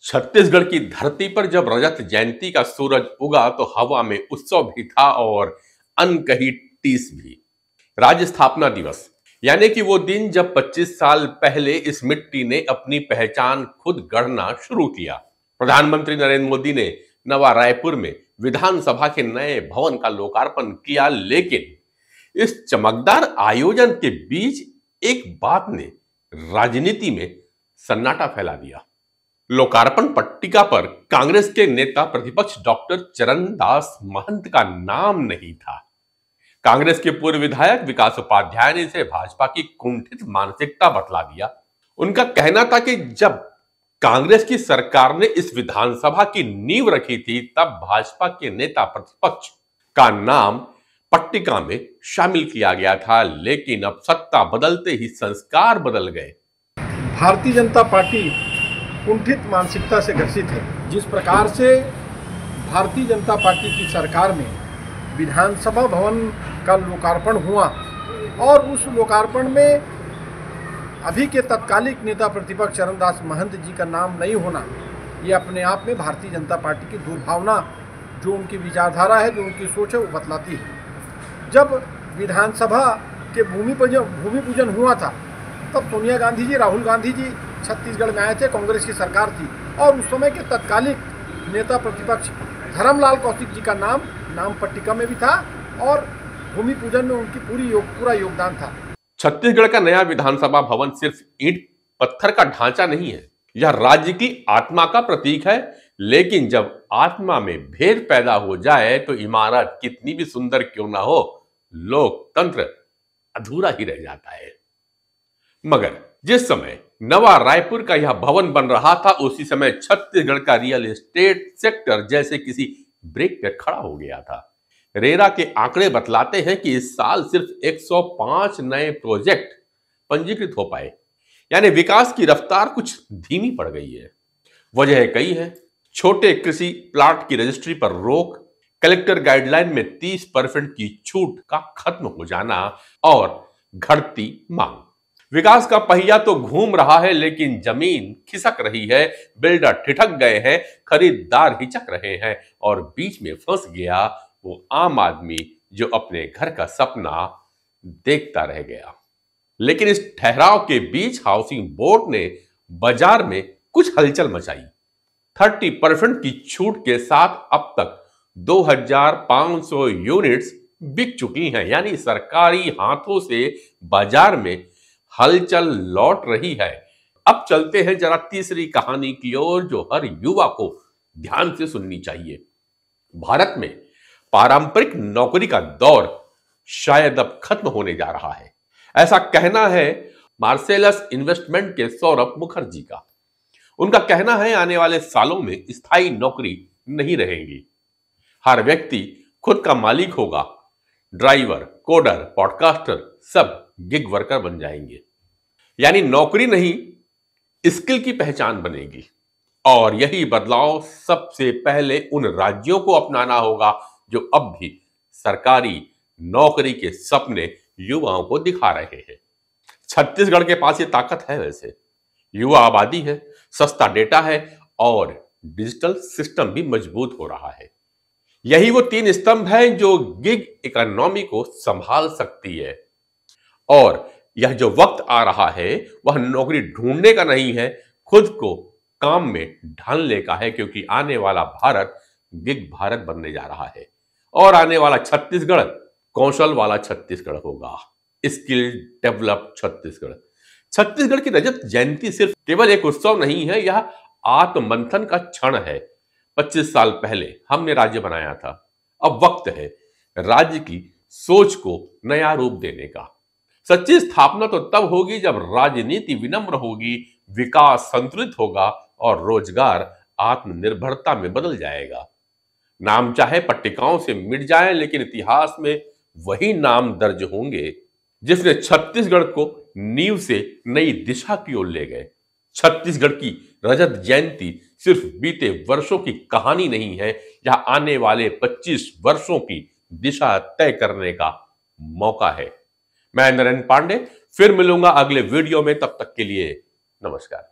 छत्तीसगढ़ की धरती पर जब रजत जयंती का सूरज उगा तो हवा में उत्सव भी था और अनकही टीस भी। राज्य स्थापना दिवस यानी कि वो दिन जब 25 साल पहले इस मिट्टी ने अपनी पहचान खुद गढ़ना शुरू किया। प्रधानमंत्री नरेंद्र मोदी ने नवा रायपुर में विधानसभा के नए भवन का लोकार्पण किया, लेकिन इस चमकदार आयोजन के बीच एक बात ने राजनीति में सन्नाटा फैला दिया। लोकार्पण पट्टिका पर कांग्रेस के नेता प्रतिपक्ष डॉक्टर चरणदास महंत का नाम नहीं था। कांग्रेस के पूर्व विधायक विकास उपाध्याय ने इसे भाजपा की कुंठित मानसिकता बतला दिया। उनका कहना था कि जब कांग्रेस की सरकार ने इस विधानसभा की नींव रखी थी तब भाजपा के नेता प्रतिपक्ष का नाम पट्टिका में शामिल किया गया था, लेकिन अब सत्ता बदलते ही संस्कार बदल गए। भारतीय जनता पार्टी कुंठित मानसिकता से ग्रसित है। जिस प्रकार से भारतीय जनता पार्टी की सरकार में विधानसभा भवन का लोकार्पण हुआ और उस लोकार्पण में अभी के तत्कालिक नेता प्रतिपक्ष चरणदास महंत जी का नाम नहीं होना, ये अपने आप में भारतीय जनता पार्टी की दुर्भावना, जो उनकी विचारधारा है, जो उनकी सोच है, वो बतलाती है। जब विधानसभा के भूमि पूजन हुआ था तब सोनिया गांधी जी, राहुल गांधी जी छत्तीसगढ़ में आए थे, कांग्रेस की सरकार थी और उस समय के तत्कालिक नेता प्रतिपक्ष धर्मलाल कौशिक जी का नाम पट्टिका में भी था और भूमि पूजन में उनकी पूरा योगदान था। छत्तीसगढ़ का नया विधानसभा भवन सिर्फ ईंट पत्थर का ढांचा नहीं है, यह राज्य की आत्मा का प्रतीक है। लेकिन जब आत्मा में भेद पैदा हो जाए तो इमारत कितनी भी सुंदर क्यों ना हो, लोकतंत्र अधूरा ही रह जाता है। मगर जिस समय नवा रायपुर का यह भवन बन रहा था, उसी समय छत्तीसगढ़ का रियल एस्टेट सेक्टर जैसे किसी ब्रेक पर खड़ा हो गया था। रेरा के आंकड़े बतलाते हैं कि इस साल सिर्फ 105 नए प्रोजेक्ट पंजीकृत हो पाए, यानी विकास की रफ्तार कुछ धीमी पड़ गई है। वजह कई है। छोटे कृषि प्लाट की रजिस्ट्री पर रोक, कलेक्टर गाइडलाइन में 30% की छूट का खत्म हो जाना और घटती मांग। विकास का पहिया तो घूम रहा है, लेकिन जमीन खिसक रही है, बिल्डर ठिठक गए हैं, खरीदार हिचक रहे हैं और बीच में फंस गया वो आम आदमी जो अपने घर का सपना देखता रह गया। लेकिन इस ठहराव के बीच हाउसिंग बोर्ड ने बाजार में कुछ हलचल मचाई। 30% की छूट के साथ अब तक 2500 यूनिट्स बिक चुकी हैं, यानी सरकारी हाथों से बाजार में हलचल लौट रही है। अब चलते हैं जरा तीसरी कहानी की ओर, जो हर युवा को ध्यान से सुननी चाहिए। भारत में पारंपरिक नौकरी का दौर शायद अब खत्म होने जा रहा है, ऐसा कहना है मार्सेलस इन्वेस्टमेंट के सौरभ मुखर्जी का। उनका कहना है आने वाले सालों में स्थायी नौकरी नहीं रहेगी, हर व्यक्ति खुद का मालिक होगा। ड्राइवर, कोडर, पॉडकास्टर सब गिग वर्कर बन जाएंगे, यानी नौकरी नहीं स्किल की पहचान बनेगी। और यही बदलाव सबसे पहले उन राज्यों को अपनाना होगा जो अब भी सरकारी नौकरी के सपने युवाओं को दिखा रहे हैं। छत्तीसगढ़ के पास ये ताकत है, वैसे युवा आबादी है, सस्ता डेटा है और डिजिटल सिस्टम भी मजबूत हो रहा है। यही वो 3 स्तंभ हैं जो गिग इकोनॉमी को संभाल सकती है। और यह जो वक्त आ रहा है वह नौकरी ढूंढने का नहीं है, खुद को काम में ढालने का है, क्योंकि आने वाला भारत गिग भारत बनने जा रहा है और आने वाला छत्तीसगढ़ कौशल वाला छत्तीसगढ़ होगा, स्किल डेवलप छत्तीसगढ़। छत्तीसगढ़ की रजत जयंती सिर्फ केवल एक उत्सव नहीं है, यह आत्ममंथन का क्षण है। 25 साल पहले हमने राज्य बनाया था, अब वक्त है राज्य की सोच को नया रूप देने का। सच्ची स्थापना तो तब होगी जब राजनीति विनम्र होगी, विकास संतुलित होगा और रोजगार आत्मनिर्भरता में बदल जाएगा। नाम चाहे पट्टिकाओं से मिट जाए, लेकिन इतिहास में वही नाम दर्ज होंगे जिसने छत्तीसगढ़ को नींव से नई दिशा की ओर ले गए। छत्तीसगढ़ की रजत जयंती सिर्फ बीते वर्षों की कहानी नहीं है, यह आने वाले 25 वर्षों की दिशा तय करने का मौका है। मैं नरेंद्र पांडे फिर मिलूंगा अगले वीडियो में, तब तक के लिए नमस्कार।